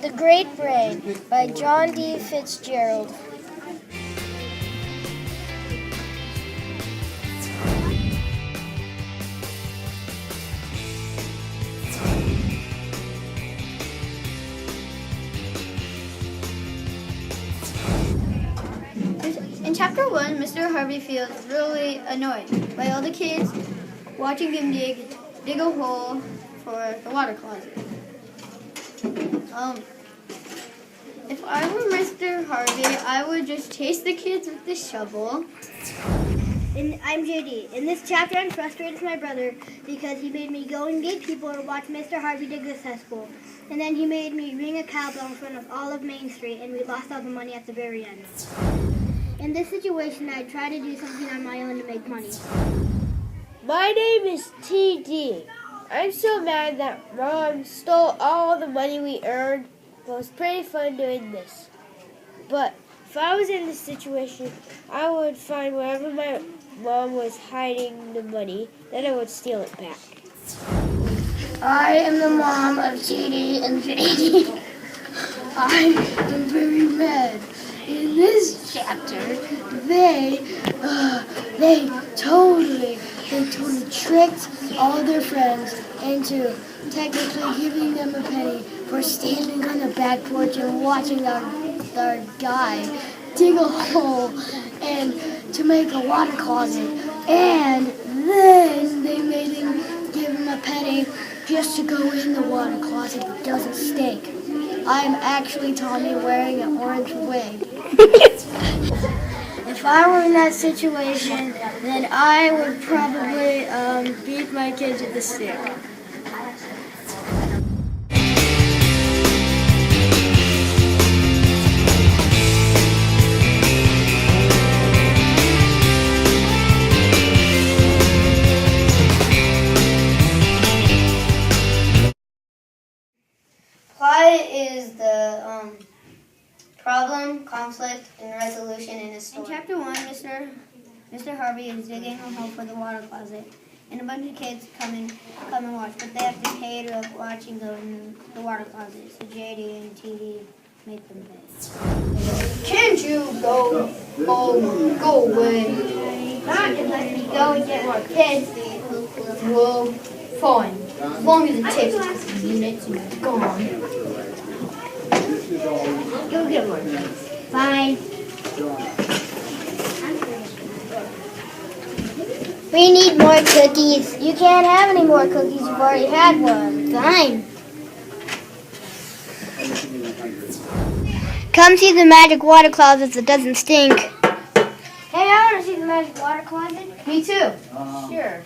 The Great Brain by John D. Fitzgerald. In Chapter 1, Mr. Harvey feels really annoyed by all the kids watching him dig a hole for the water closet. If I were Mr. Harvey, I would just chase the kids with the shovel. I'm JD. In this chapter, I'm frustrated with my brother because he made me go and get people to watch Mr. Harvey dig the cesspool. And then he made me ring a cowbell in front of all of Main Street, and we lost all the money at the very end. In this situation, I tried to do something on my own to make money. My name is TD. I'm so mad that Mom stole all the money we earned. It was pretty fun doing this. But if I was in this situation, I would find wherever my mom was hiding the money, then I would steal it back. I am the mom of TD and JD. I am very mad. In this chapter, they totally tricked all their friends into technically giving them a penny for standing on the back porch and watching our guy dig a hole and to make a water closet. And then they made him give him a penny just to go in the water closet that doesn't stink. I'm actually Tommy wearing an orange wig. If I were in that situation, then I would probably beat my kids with a stick. Plot is the problem, conflict, and resolution in a story. In Chapter 1, Mr. Harvey is digging a hole for the water closet, and a bunch of kids come and watch, but they have to pay to watch and go in the water closet, so JD and TD make them pay. Can't you go away? Not and let me go and get more kids. Well, fine. As long as it takes 2 minutes and you're gone. Go get more kids. Fine. We need more cookies. You can't have any more cookies. You've already had one. Fine. Come see the magic water closet that doesn't stink. Hey, I want to see the magic water closet. Me too. Sure.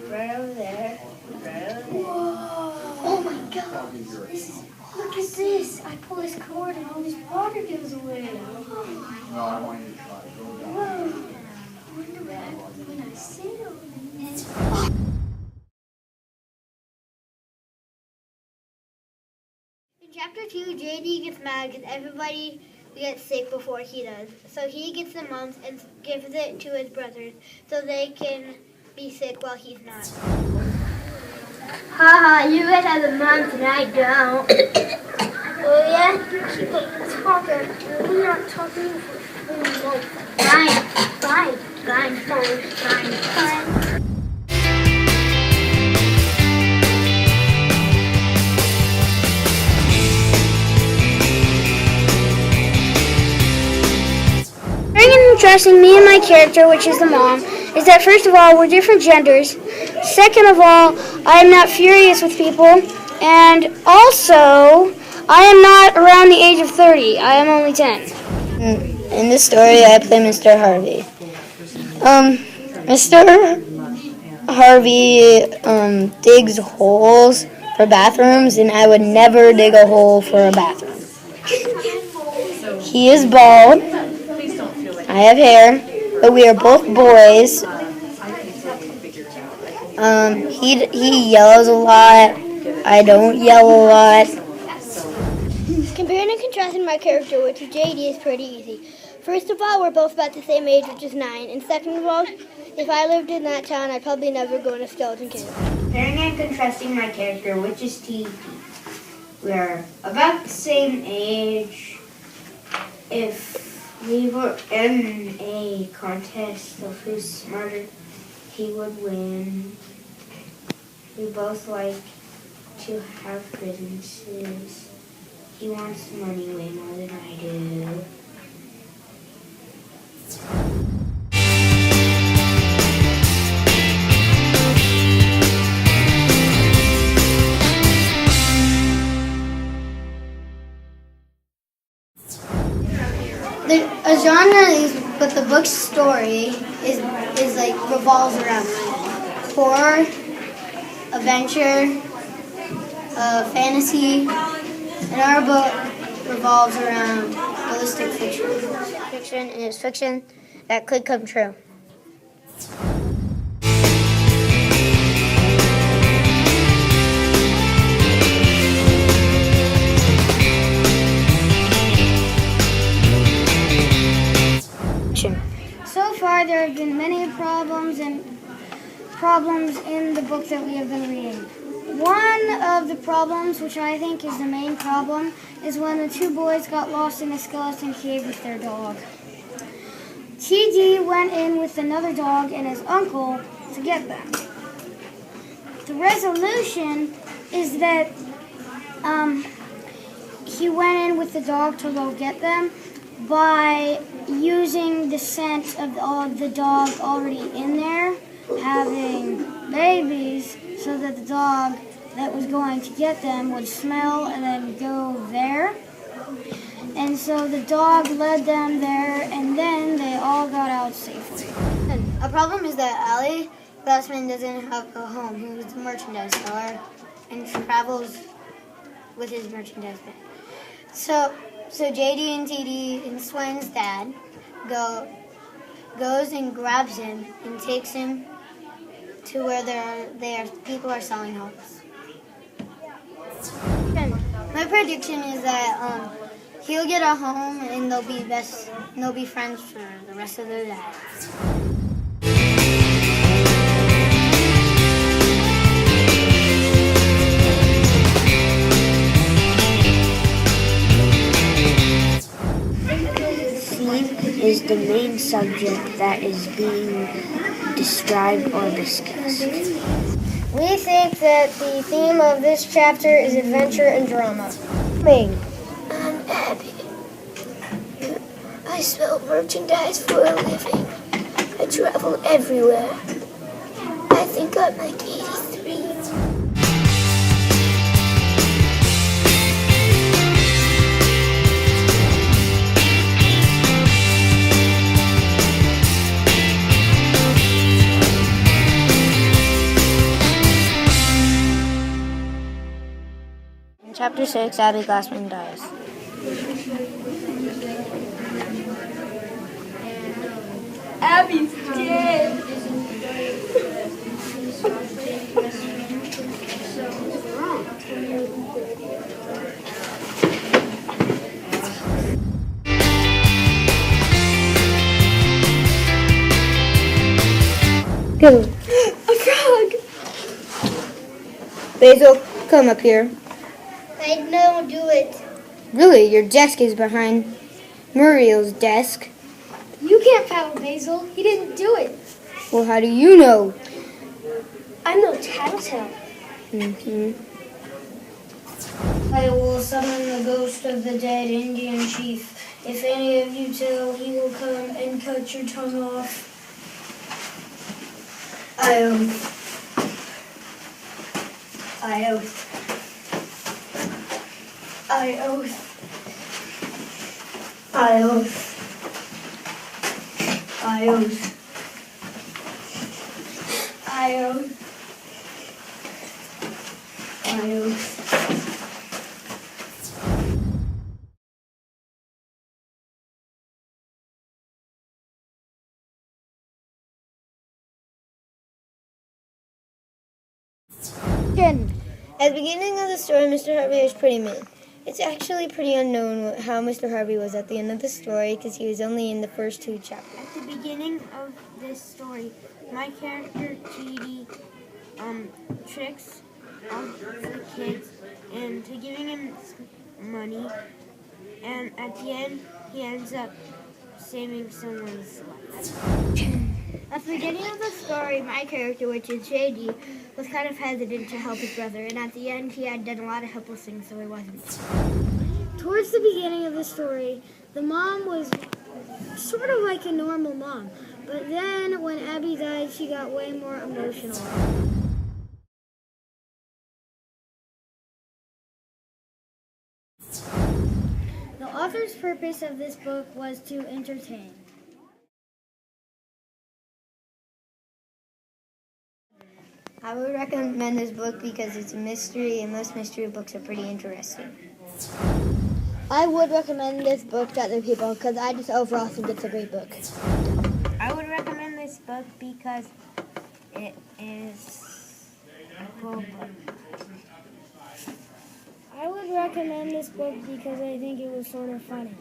Right over there. Whoa. Oh my God. Look at this. I pull this cord and all this water goes away. No, I want you to try. Whoa. I wonder what happens when I sit on it. In Chapter 2, JD gets mad because everybody gets sick before he does. So he gets the mumps and gives it to his brothers so they can be sick while he's not. Haha, you guys have the mumps and I don't. Oh yeah? Talker. We're not talking for Fine. Very interesting, me and my character, which is the mom, is that first of all, we're different genders. Second of all, I am not furious with people. And also, I am not around the age of 30. I am only 10. In this story, I play Mr. Harvey. Mr. Harvey digs holes for bathrooms, and I would never dig a hole for a bathroom. He is bald. I have hair, but we are both boys. He yells a lot. I don't yell a lot. Comparing and contrasting my character, which is JD, is pretty easy. First of all, we're both about the same age, which is 9. And second of all, if I lived in that town, I'd probably never go in a skeleton cave. Comparing and contrasting my character, which is TD. we're about the same age. If we were in a contest of who's smarter, he would win. We both like to have businesses. He wants money way more than I do. A genre is, but the book's story is like revolves around horror, adventure, fantasy, and our book revolves around realistic fiction. Fiction is fiction that could come true. So far, there have been many problems in the book that we have been reading. One of the problems, which I think is the main problem, is when the two boys got lost in a skeleton cave with their dog. TD went in with another dog and his uncle to get them. The resolution is that he went in with the dog to go get them by using the scent of the dog already in there, having babies, so that the dog that was going to get them would smell and then go there. And so the dog led them there, and then they all got out safely. A problem is that Ali Glassman doesn't have a home. He was a merchandise seller and travels with his merchandise bag. So JD and TD and Swen's dad goes and grabs him and takes him to where people are selling homes. My prediction is that he'll get a home and they'll be friends for the rest of their lives. Is the main subject that is being described or discussed. We think that the theme of this chapter is adventure and drama. I'm Abby. I sell merchandise for a living. I travel everywhere. I think I'm like 83. Chapter 6, Abby Glassman dies. Abby's dead. Go. A frog. Basil, come up here. I don't do it. Really, your desk is behind Muriel's desk. You can't paddle, Basil. He didn't do it. Well, how do you know? I'm no tattletale. I will summon the ghost of the dead Indian chief. If any of you tell, he will come and cut your tongue off. I oath. I oath. I oath. I oath. I oath. I oath. I oath. At the beginning of the story, Mr. Harvey was pretty mean. It's actually pretty unknown how Mr. Harvey was at the end of the story because he was only in the first 2 chapters. At the beginning of this story, my character, TD, tricks all the kids into giving him money, and at the end, he ends up saving someone's life. At the beginning of the story, my character, which is JD, was kind of hesitant to help his brother, and at the end, he had done a lot of helpful things, so he wasn't. Towards the beginning of the story, the mom was sort of like a normal mom, but then when Abby died, she got way more emotional. The author's purpose of this book was to entertain. I would recommend this book because it's a mystery, and most mystery books are pretty interesting. I would recommend this book to other people because I just overall think it's a great book. I would recommend this book because it is a cool book. I would recommend this book because I think it was sort of funny.